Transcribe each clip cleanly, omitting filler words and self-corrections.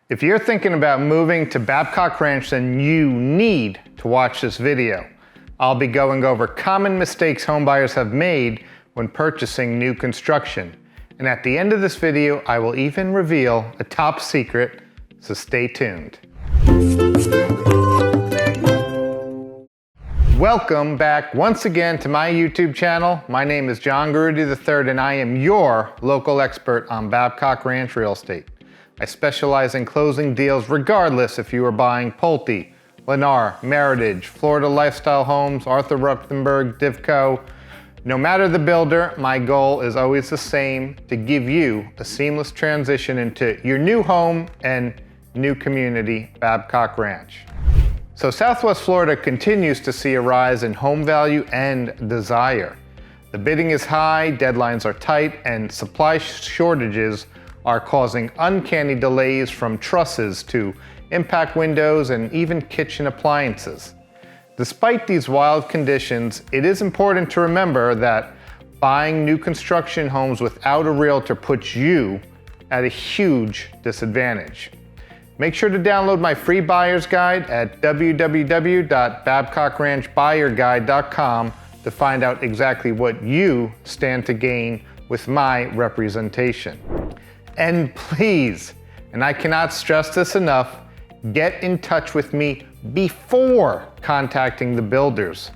If you're thinking about moving to Babcock Ranch, then you need to watch this video. I'll be going over common mistakes homebuyers have made when purchasing new construction. And at the end of this video, I will even reveal a top secret, so stay tuned. Welcome back once again to my YouTube channel. My name is John Garutti III, and I am your local expert on Babcock Ranch real estate. I specialize in closing deals regardless if you are buying Pulte, Lennar, Meritage, Florida Lifestyle Homes, Arthur Rutenberg, Divco. No matter the builder, my goal is always the same: to give you a seamless transition into your new home and new community, Babcock Ranch. So Southwest Florida continues to see a rise in home value and desire. The bidding is high, deadlines are tight, and supply shortages are causing uncanny delays from trusses to impact windows and even kitchen appliances. Despite these wild conditions, it is important to remember that buying new construction homes without a realtor puts you at a huge disadvantage. Make sure to download my free buyer's guide at www.babcockranchbuyerguide.com to find out exactly what you stand to gain with my representation. And please, and I cannot stress this enough, get in touch with me before contacting the builders.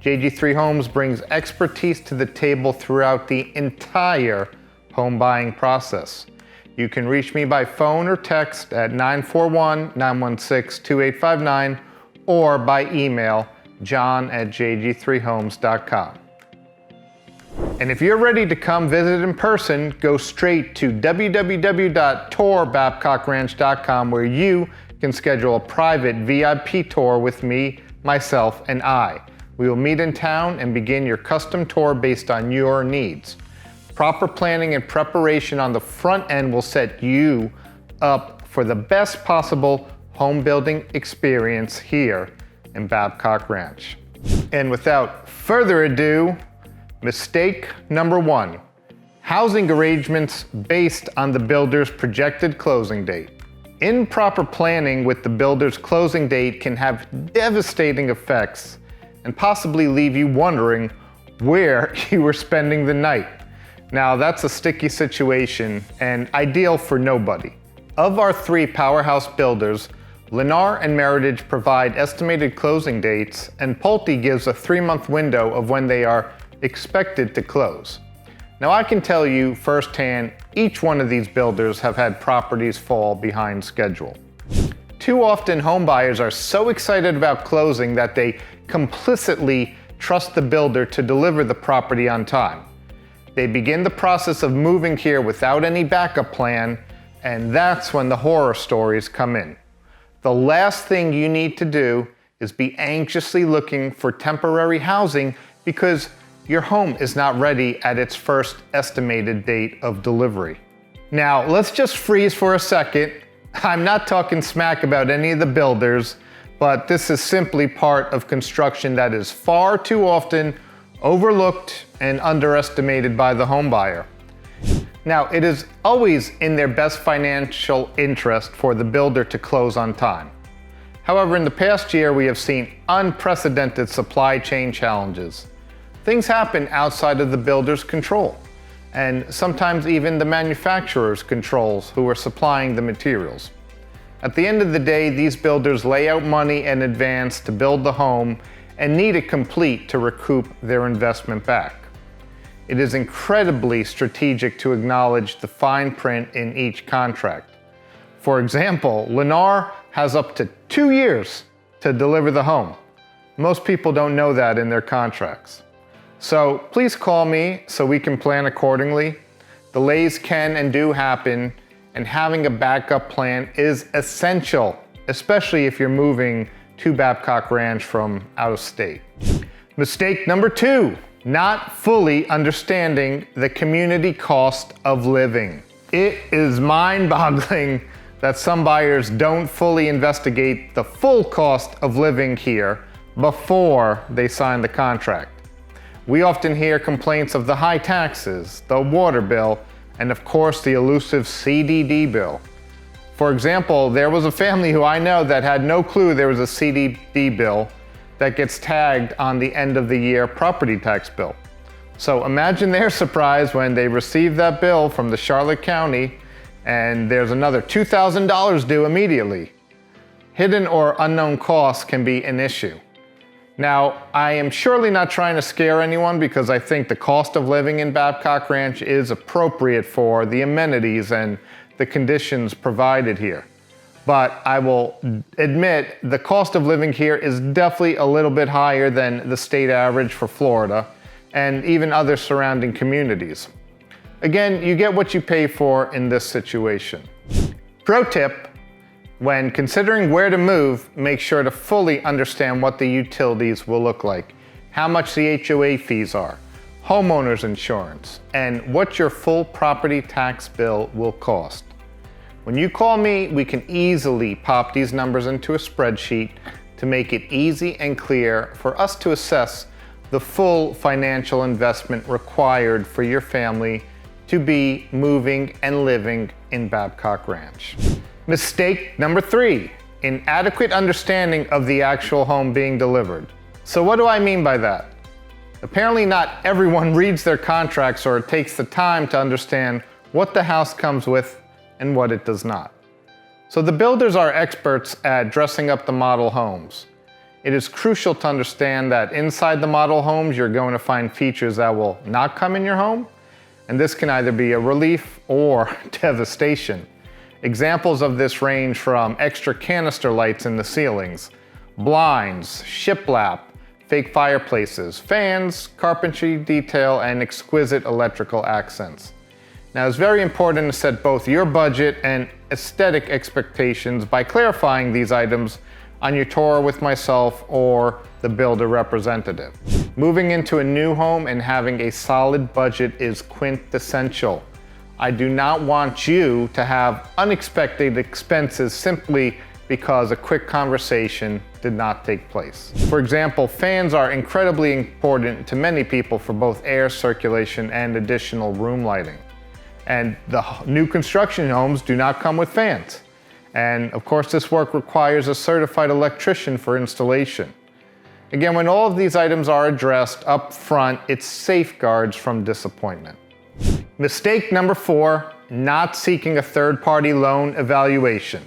JG3 Homes brings expertise to the table throughout the entire home buying process. You can reach me by phone or text at 941-916-2859 or by email john@jg3homes.com. And if you're ready to come visit in person, go straight to www.tourbabcockranch.com, where you can schedule a private VIP tour with me, myself, and I. We will meet in town and begin your custom tour based on your needs. Proper planning and preparation on the front end will set you up for the best possible home building experience here in Babcock Ranch. And without further ado, mistake number one: housing arrangements based on the builder's projected closing date. Improper planning with the builder's closing date can have devastating effects and possibly leave you wondering where you were spending the night. Now, that's a sticky situation and ideal for nobody. Of our three powerhouse builders, Lennar and Meritage provide estimated closing dates, and Pulte gives a 3-month window of when they are expected to close. Now, I can tell you firsthand, each one of these builders have had properties fall behind schedule. Too often, home buyers are so excited about closing that they complicitly trust the builder to deliver the property on time. They begin the process of moving here without any backup plan, and that's when the horror stories come in. The last thing you need to do is be anxiously looking for temporary housing because your home is not ready at its first estimated date of delivery. Now, let's just freeze for a second. I'm not talking smack about any of the builders, but this is simply part of construction that is far too often overlooked and underestimated by the home buyer. Now, it is always in their best financial interest for the builder to close on time. However, in the past year, we have seen unprecedented supply chain challenges. Things happen outside of the builder's control, and sometimes even the manufacturer's controls who are supplying the materials. At the end of the day, these builders lay out money in advance to build the home and need it complete to recoup their investment back. It is incredibly strategic to acknowledge the fine print in each contract. For example, Lennar has up to 2 years to deliver the home. Most people don't know that in their contracts. So please call me so we can plan accordingly. Delays can and do happen, and having a backup plan is essential, especially if you're moving to Babcock Ranch from out of state. Mistake number two: not fully understanding the community cost of living. It is mind-boggling that some buyers don't fully investigate the full cost of living here before they sign the contract. We often hear complaints of the high taxes, the water bill, and of course the elusive CDD bill. For example, there was a family who I know that had no clue there was a CDD bill that gets tagged on the end of the year property tax bill. So imagine their surprise when they receive that bill from the Charlotte County and there's another $2,000 due immediately. Hidden or unknown costs can be an issue. Now, I am surely not trying to scare anyone because I think the cost of living in Babcock Ranch is appropriate for the amenities and the conditions provided here. But I will admit the cost of living here is definitely a little bit higher than the state average for Florida and even other surrounding communities. Again, you get what you pay for in this situation. Pro tip: when considering where to move, make sure to fully understand what the utilities will look like, how much the HOA fees are, homeowners insurance, and what your full property tax bill will cost. When you call me, we can easily pop these numbers into a spreadsheet to make it easy and clear for us to assess the full financial investment required for your family to be moving and living in Babcock Ranch. Mistake number 3, inadequate understanding of the actual home being delivered. So what do I mean by that? Apparently not everyone reads their contracts or takes the time to understand what the house comes with and what it does not. So the builders are experts at dressing up the model homes. It is crucial to understand that inside the model homes you're going to find features that will not come in your home, and this can either be a relief or devastation. Examples of this range from extra canister lights in the ceilings, blinds, shiplap, fake fireplaces, fans, carpentry detail, and exquisite electrical accents. Now, it's very important to set both your budget and aesthetic expectations by clarifying these items on your tour with myself or the builder representative. Moving into a new home and having a solid budget is quintessential. I do not want you to have unexpected expenses simply because a quick conversation did not take place. For example, fans are incredibly important to many people for both air circulation and additional room lighting. And the new construction homes do not come with fans. And of course, this work requires a certified electrician for installation. Again, when all of these items are addressed up front, it safeguards from disappointment. Mistake number 4, not seeking a third-party loan evaluation.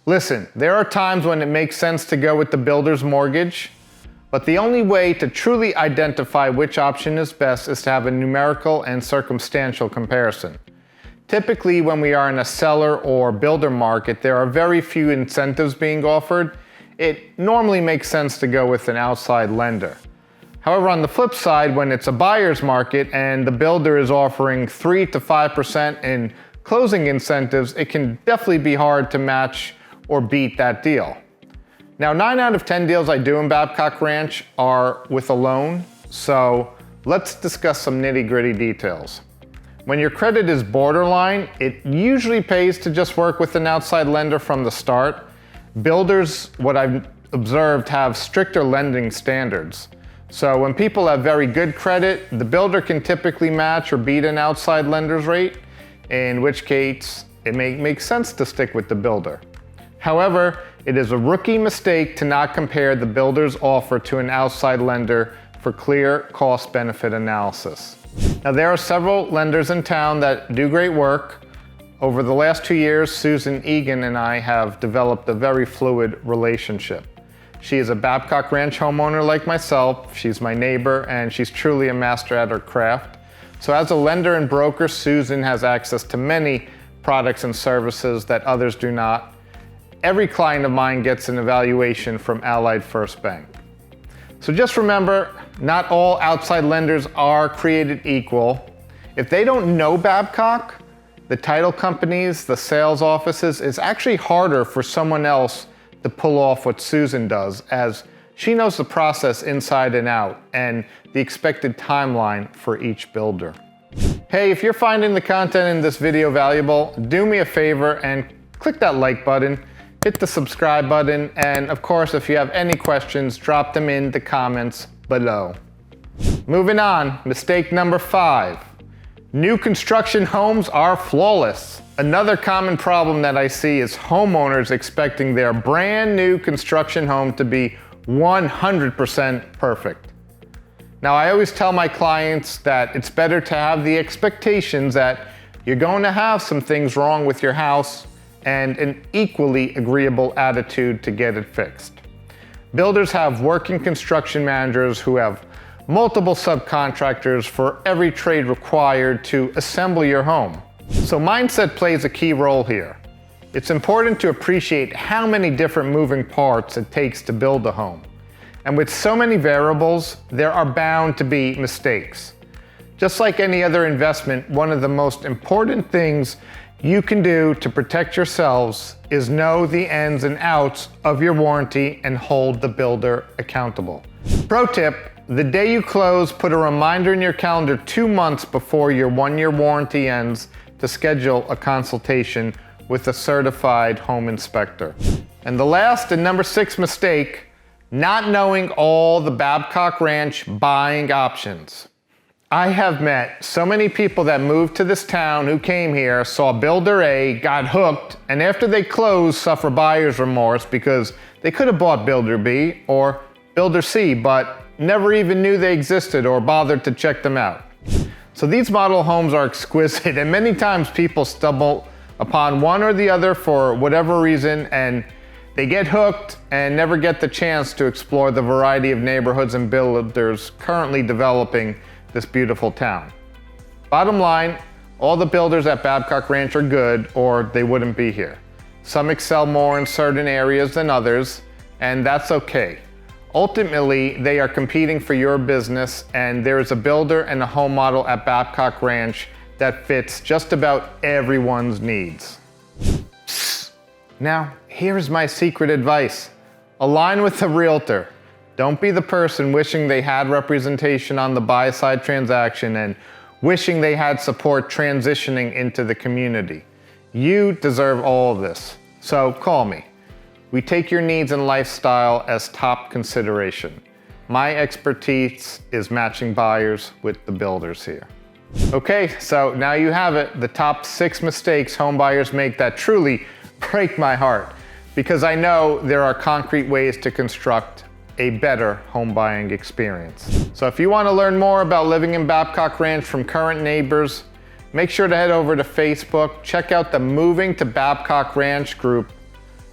Listen, there are times when it makes sense to go with the builder's mortgage, but the only way to truly identify which option is best is to have a numerical and circumstantial comparison. Typically, when we are in a seller or builder market, there are very few incentives being offered. It normally makes sense to go with an outside lender. However, on the flip side, when it's a buyer's market and the builder is offering 3 to 5% in closing incentives, it can definitely be hard to match or beat that deal. Now, 9 out of 10 deals I do in Babcock Ranch are with a loan, so let's discuss some nitty-gritty details. When your credit is borderline, it usually pays to just work with an outside lender from the start. Builders, what I've observed, have stricter lending standards. So when people have very good credit, the builder can typically match or beat an outside lender's rate, in which case it may make sense to stick with the builder. However, it is a rookie mistake to not compare the builder's offer to an outside lender for clear cost-benefit analysis. Now, there are several lenders in town that do great work. Over the last 2 years, Susan Egan and I have developed a very fluid relationship. She is a Babcock Ranch homeowner like myself. She's my neighbor, and she's truly a master at her craft. So as a lender and broker, Susan has access to many products and services that others do not. Every client of mine gets an evaluation from Allied First Bank. So just remember, not all outside lenders are created equal. If they don't know Babcock, the title companies, the sales offices, it's actually harder for someone else to pull off what Susan does, as she knows the process inside and out and the expected timeline for each builder. Hey, if you're finding the content in this video valuable, do me a favor and click that like button, hit the subscribe button, and of course, if you have any questions, drop them in the comments below. Moving on, mistake number 5, New construction homes are flawless. Another common problem that I see is homeowners expecting their brand new construction home to be 100% perfect. Now, I always tell my clients that it's better to have the expectations that you're going to have some things wrong with your house and an equally agreeable attitude to get it fixed. Builders have working construction managers who have multiple subcontractors for every trade required to assemble your home. So mindset plays a key role here. It's important to appreciate how many different moving parts it takes to build a home. And with so many variables, there are bound to be mistakes. Just like any other investment, one of the most important things you can do to protect yourselves is know the ins and outs of your warranty and hold the builder accountable. Pro tip, the day you close, put a reminder in your calendar 2 months before your 1-year warranty ends to schedule a consultation with a certified home inspector. And the last and number 6 mistake, not knowing all the Babcock Ranch buying options. I have met so many people that moved to this town who came here, saw Builder A, got hooked, and after they closed, suffer buyer's remorse because they could have bought Builder B or Builder C, but never even knew they existed or bothered to check them out. So these model homes are exquisite, and many times people stumble upon one or the other for whatever reason, and they get hooked and never get the chance to explore the variety of neighborhoods and builders currently developing this beautiful town. Bottom line, all the builders at Babcock Ranch are good, or they wouldn't be here. Some excel more in certain areas than others, and that's okay. Ultimately, they are competing for your business, and there is a builder and a home model at Babcock Ranch that fits just about everyone's needs. Psst. Now, here's my secret advice. Align with a realtor. Don't be the person wishing they had representation on the buy-side transaction and wishing they had support transitioning into the community. You deserve all of this, so call me. We take your needs and lifestyle as top consideration. My expertise is matching buyers with the builders here. Okay, so now you have it, the top 6 mistakes home buyers make that truly break my heart, because I know there are concrete ways to construct a better home buying experience. So if you want to learn more about living in Babcock Ranch from current neighbors, make sure to head over to Facebook, check out the Moving to Babcock Ranch group,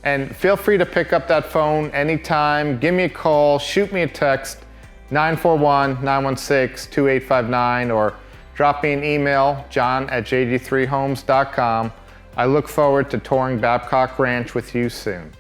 and feel free to pick up that phone anytime, give me a call, shoot me a text, 941-916-2859, or drop me an email, john@jd3homes.com. I look forward to touring Babcock Ranch with you soon.